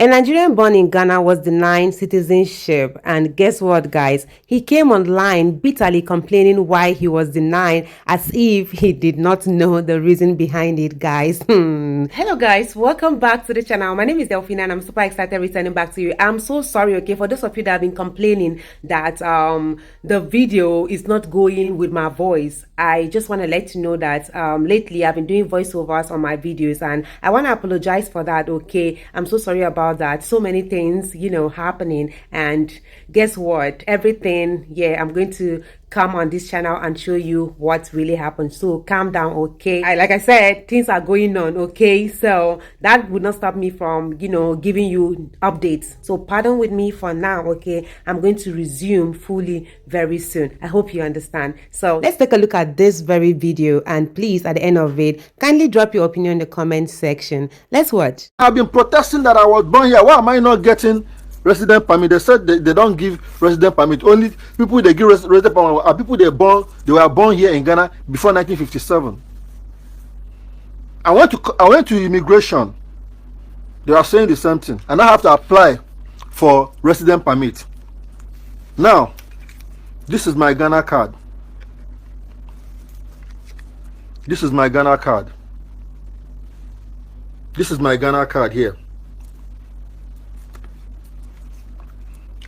A Nigerian born in Ghana was denied citizenship, and guess what, guys? He came online bitterly complaining why he was denied, as if he did not know the reason behind it, guys. Hello, guys, welcome back to the channel. My name is Delphina, and I'm super excited returning back to you. I'm so sorry, okay, for those of you that have been complaining that the video is not going with my voice. I just want to let you know that lately I've been doing voiceovers on my videos, and I want to apologize for that, okay? I'm so sorry about that. So many things, happening, and guess what? Everything, yeah, I'm going to come on this channel and show you what really happened. So calm down, okay? Like I said, things are going on, okay? So that would not stop me from, giving you updates. So pardon with me for now, okay? I'm going to resume fully very soon. I hope you understand. So let's take a look at this very video, and please, at the end of it, kindly drop your opinion in the comment section. Let's watch. I've been protesting that I was born here. Why am I not getting resident permit? They said they don't give resident permit. Only people they give resident permit are people they were born here in Ghana before 1957. I went to immigration. They are saying the same thing, and I have to apply for resident permit. Now, this is my Ghana card. This is my Ghana card. This is my Ghana card here.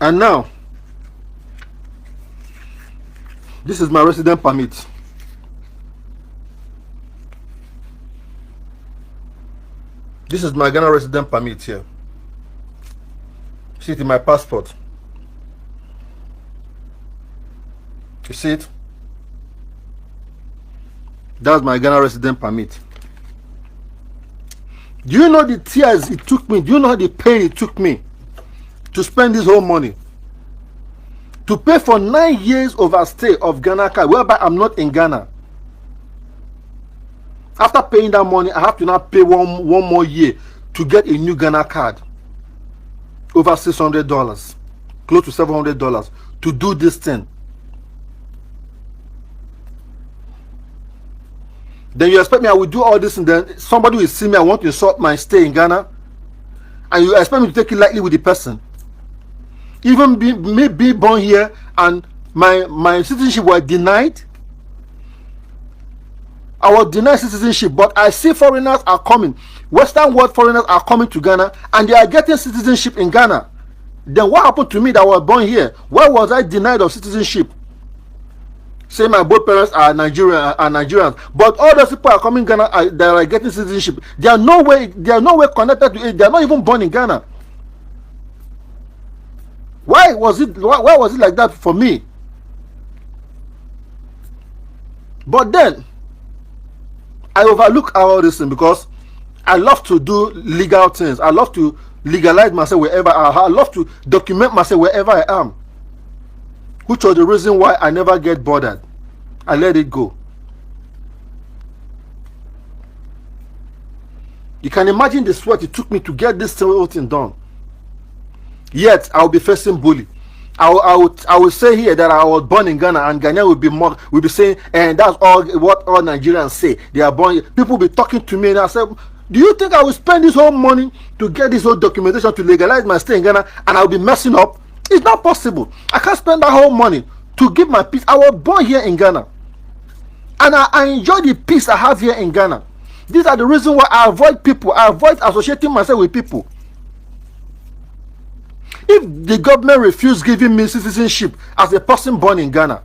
And now, this is my resident permit. This is my Ghana resident permit here. See it in my passport. You see it? That's my Ghana resident permit. Do you know the tears it took me? Do you know the pain it took me to spend this whole money? To pay for 9 years overstay of Ghana card, whereby I'm not in Ghana. After paying that money, I have to now pay one more year to get a new Ghana card. Over $600, close to $700 to do this thing. Then you expect me I will do all this, and then somebody will see me, I want to insult my stay in Ghana, and you expect me to take it lightly with the person. Even me being born here and my citizenship was denied. I was denied citizenship, but I see foreigners are coming. Western world foreigners are coming to Ghana, and they are getting citizenship in Ghana. Then what happened to me that was born here? Why was I denied of citizenship? Say my both parents are Nigerians, but all those people are coming Ghana, they are getting citizenship. They are no way connected to it. They are not even born in Ghana. Why was it like that for me? But then I overlook all this thing because I love to do legal things. I love to legalize myself wherever I love to document myself wherever I am. Which was the reason why I never get bothered. I let it go. You can imagine the sweat it took me to get this whole thing done. Yet I will be facing bully. I will say here that I was born in Ghana, and Ghanaian will be saying, and that's all what all Nigerians say. They are born here. People will be talking to me, and I say, do you think I will spend this whole money to get this whole documentation to legalize my stay in Ghana, and I will be messing up? It's not possible. I can't spend that whole money to give my peace. I was born here in Ghana, and I enjoy the peace I have here in Ghana. These are the reasons why I avoid people. I avoid associating myself with people. If the government refused giving me citizenship as a person born in Ghana,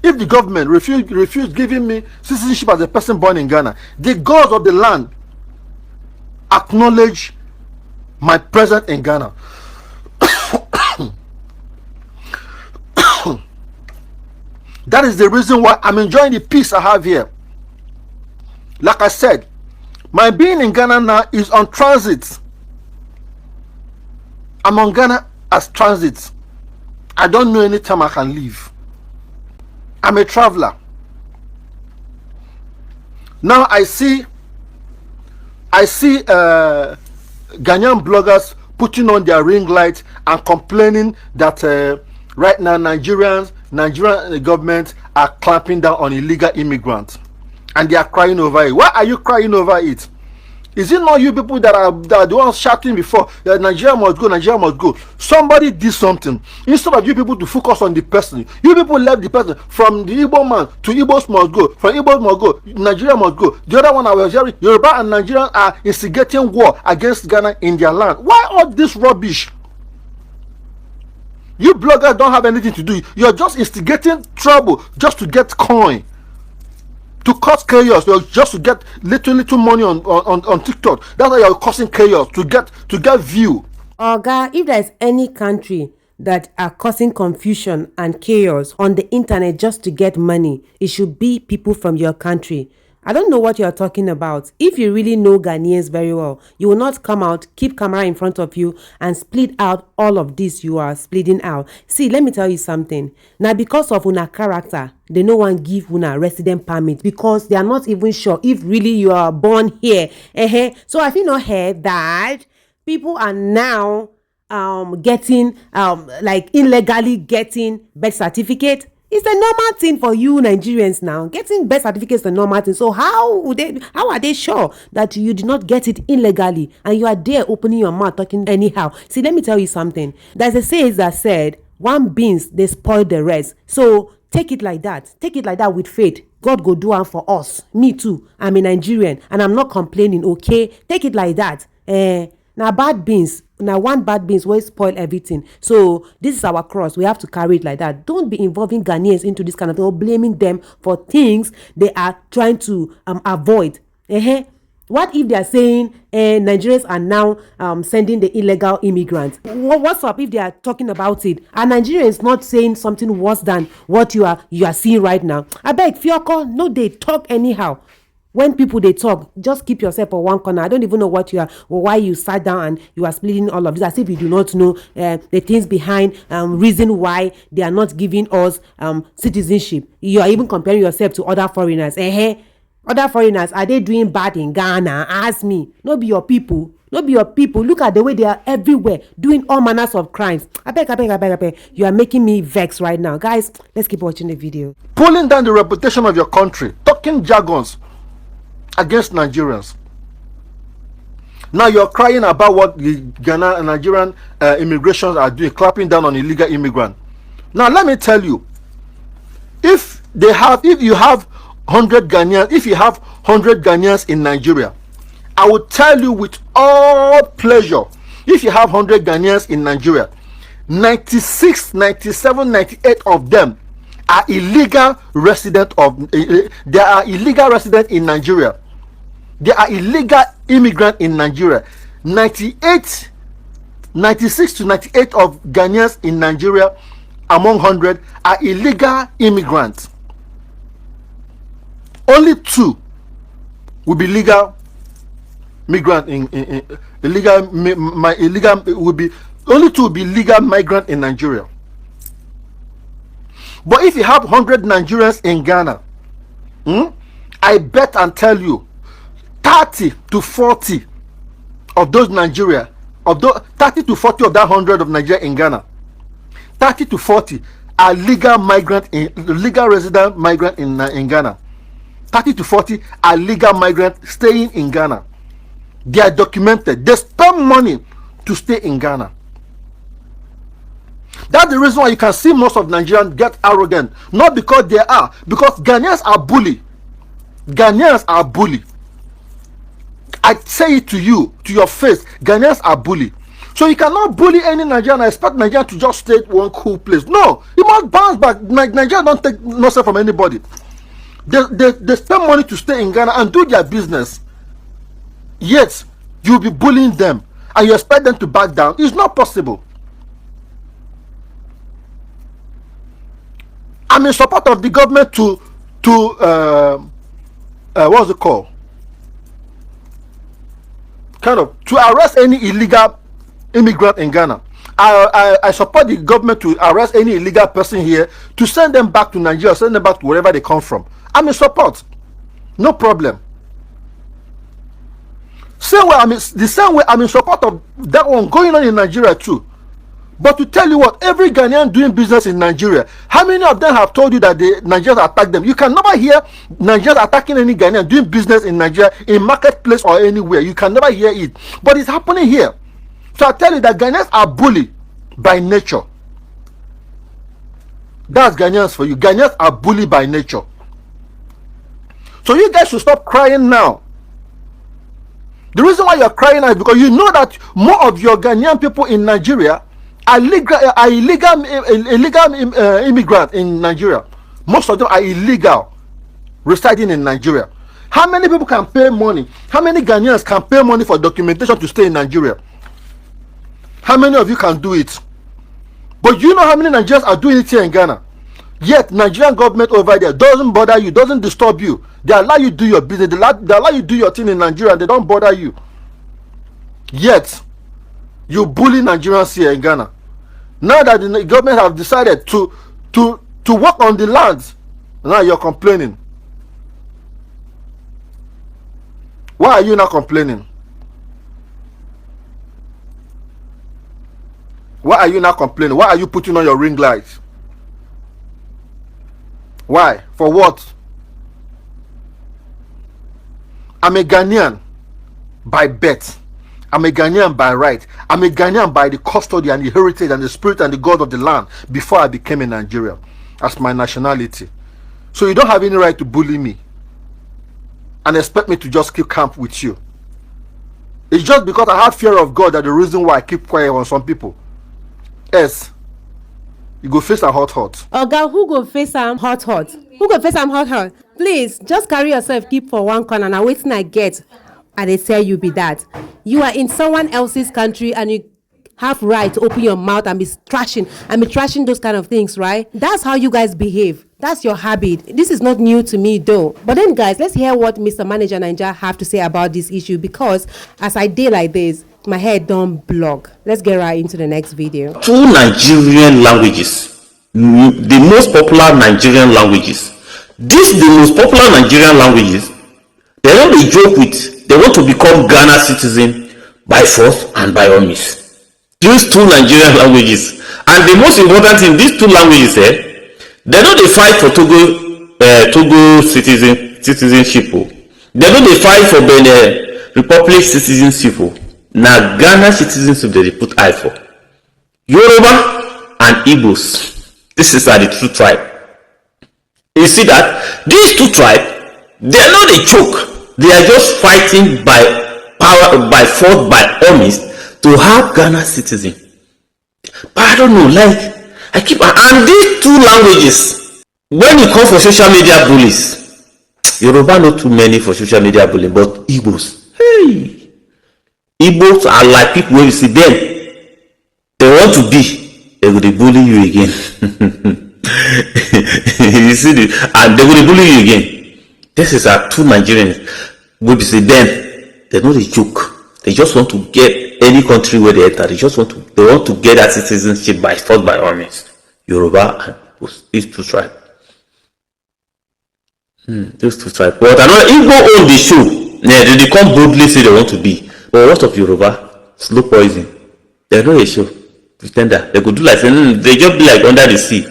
if the government refused giving me citizenship as a person born in Ghana, the gods of the land acknowledge my presence in Ghana. That is the reason why I'm enjoying the peace I have here. Like I said, my being in Ghana now is on transit. I'm on Ghana as transit. I don't know any time I can leave. I'm a traveler. Now I see Ghanaian bloggers putting on their ring light and complaining that right now Nigerian government are clamping down on illegal immigrants, and they are crying over it. Why are you crying over it? Is it not you people that are the ones shouting before that Nigeria must go, Nigeria must go? Somebody did something. Instead of you people to focus on the person, you people left the person. From the Igbo man to Igbos must go, from Igbos must go, Nigeria must go. The other one I was hearing, Yoruba and Nigerians are instigating war against Ghana in their land. Why all this rubbish? You bloggers don't have anything to do. You're just instigating trouble just to get coin, to cause chaos, just to get little money on TikTok. That's why you're causing chaos to get view. Oga, if there's any country that are causing confusion and chaos on the internet just to get money, it should be people from your country. I don't know what you're talking about. If you really know Ghanaians very well, you will not come out, keep camera in front of you and split out all of this you are splitting out. See, let me tell you something. Now, because of una character, they no one give una resident permit because they are not even sure if really you are born here. So I feel not heard that people are now getting like illegally getting birth certificate. It's a normal thing for you Nigerians now. Getting birth certificates is a normal thing. So how are they sure that you did not get it illegally and you are there opening your mouth talking anyhow? See, let me tell you something. There's a saying that said, one beans, they spoil the rest. So take it like that. Take it like that with faith. God go do one for us. Me too. I'm a Nigerian and I'm not complaining, okay? Take it like that. Now bad beans, now one bad beans will spoil everything. So this is our cross. We have to carry it like that. Don't be involving Ghanaians into this kind of thing or blaming them for things they are trying to avoid. What if they are saying Nigerians are now sending the illegal immigrants? What's up if they are talking about it? And Nigeria is not saying something worse than what you are seeing right now. I beg, Fioko, no, they talk anyhow. When people they talk, just keep yourself for one corner. I don't even know what you are or why you sat down and you are splitting all of this as if you do not know the things behind reason why they are not giving us citizenship. You are even comparing yourself to other foreigners. Other foreigners, are they doing bad in Ghana? Ask me. No be your people. No be your people. Look at the way they are everywhere doing all manners of crimes. I beg. You are making me vex right now. Guys, let's keep watching the video. Pulling down the reputation of your country, talking jargons against Nigerians. Now you're crying about what the Ghana and Nigerian immigrations are doing, clapping down on illegal immigrants. Now let me tell you, if you have 100 Ghanaians in Nigeria, I will tell you with all pleasure, if you have 100 Ghanaians in Nigeria, 96, 97, 98 of them are illegal resident they are illegal resident in Nigeria. They are illegal immigrant in Nigeria. 96 to 98 of Ghanaians in Nigeria among 100 are illegal immigrants. Only 2 will be legal migrant only 2 will be legal migrant in Nigeria. But if you have 100 Nigerians in Ghana, I bet and tell you 30 to 40 of those 30 to 40 of that 100 of Nigeria in Ghana, 30 to 40 are legal resident migrant in Ghana. 30 to 40 are legal migrants staying in Ghana. They are documented. They spend money to stay in Ghana. That's the reason why you can see most of Nigerians get arrogant. Not because they are, because Ghanaians are bully. Ghanaians are bully. I say it to you, to your face. Ghanaians are bully. So you cannot bully any Nigerian and expect Nigerian to just stay one cool place. No, you must bounce back. Nigeria don't take nothing from anybody. They spend money to stay in Ghana and do their business. Yet you'll be bullying them and you expect them to back down. It's not possible. I'm in support of the government to what's it called? To arrest any illegal immigrant in Ghana. I support the government to arrest any illegal person here, to send them back to Nigeria, send them back to wherever they come from. I'm in support. No problem. The same way I'm in support of that one going on in Nigeria too. But to tell you what, every Ghanaian doing business in Nigeria, how many of them have told you that the Nigerians attack them? You can never hear Nigerians attacking any Ghanaian doing business in Nigeria, in marketplace or anywhere. You can never hear it. But it's happening here. So I tell you that Ghanaians are bullied by nature. That's Ghanaians for you. Ghanaians are bullied by nature. So you guys should stop crying now. The reason why you're crying now is because you know that more of your Ghanaian people in Nigeria are illegal immigrants in Nigeria. Most of them are illegal residing in Nigeria. How many people can pay money? How many Ghanaians can pay money for documentation to stay in Nigeria? How many of you can do it? But you know how many Nigerians are doing it here in Ghana? Yet Nigerian government over there doesn't bother you, doesn't disturb you. They allow you to do your business. They allow you to do your thing in Nigeria and they don't bother you. Yet you bully Nigerians here in Ghana. Now that the government have decided to work on the land, now you're complaining. Why are you not complaining? Why are you not complaining? Why are you putting on your ring lights? Why? For what? I'm a Ghanaian by birth. I'm a Ghanaian by right. I'm a Ghanaian by the custody and the heritage and the spirit and the God of the land before I became a Nigerian as my nationality. So you don't have any right to bully me and expect me to just keep camp with you. It's just because I have fear of God that the reason why I keep quiet on some people. Yes, you go face a hot. Oga, who go face am hot? Who go face am hot? Please, just carry yourself, keep for one corner. Now waiting I get, and they tell you be that. You are in someone else's country and you have right to open your mouth and be trashing those kind of things, right? That's how you guys behave. That's your habit. This is not new to me though. But then guys, let's hear what Mr. Manager Naija have to say about this issue, because as I did like this, my head don't block. Let's get right into the next video. Two Nigerian languages, the most popular Nigerian languages. These the most popular Nigerian languages. They don't be joke with. They want to become Ghana citizen by force and by all means. These two Nigerian languages, and the most important thing, these two languages, they don't dey fight for Togo citizenship. They don't dey fight for Benin Republic citizenship. Now Ghana citizenship they put eye for. Yoruba and Igbos. This is the two tribe. You see that these two tribes, they are not a choke. They are just fighting by power, by force, by all means to have Ghana citizen. But I don't know, like and these two languages, when you come for social media bullies, Yoruba not too many for social media bullying, but Igbos, hey, Igbos are like people when you see them, they want to be, they will bully you again. You see and they will bully you again. This is our two Nigerians. We say them, they're not a joke. They just want to get any country where they enter. They want to get that citizenship by force, by all means. Yoruba and these two tribes. Those two tribes. But another Igbo own the show. Yeah, they come boldly say they want to be. But what of Yoruba? Slow poison. They're not a show. Pretender. They could do like they just be like under the sea.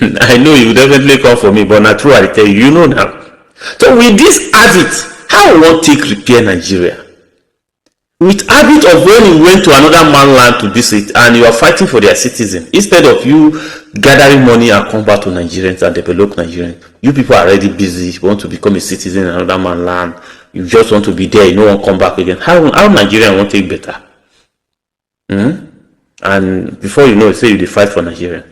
I know you definitely come for me, but not true. I tell you, you know now. So with this habit, how we want to repair Nigeria? With habit of when you went to another man's land to visit and you are fighting for their citizen, instead of you gathering money and come back to Nigerians and develop Nigerians, you people are already busy. You want to become a citizen in another man's land. You just want to be there. You don't want to come back again. How Nigerian want to take better? And before you know it, say you fight for Nigeria.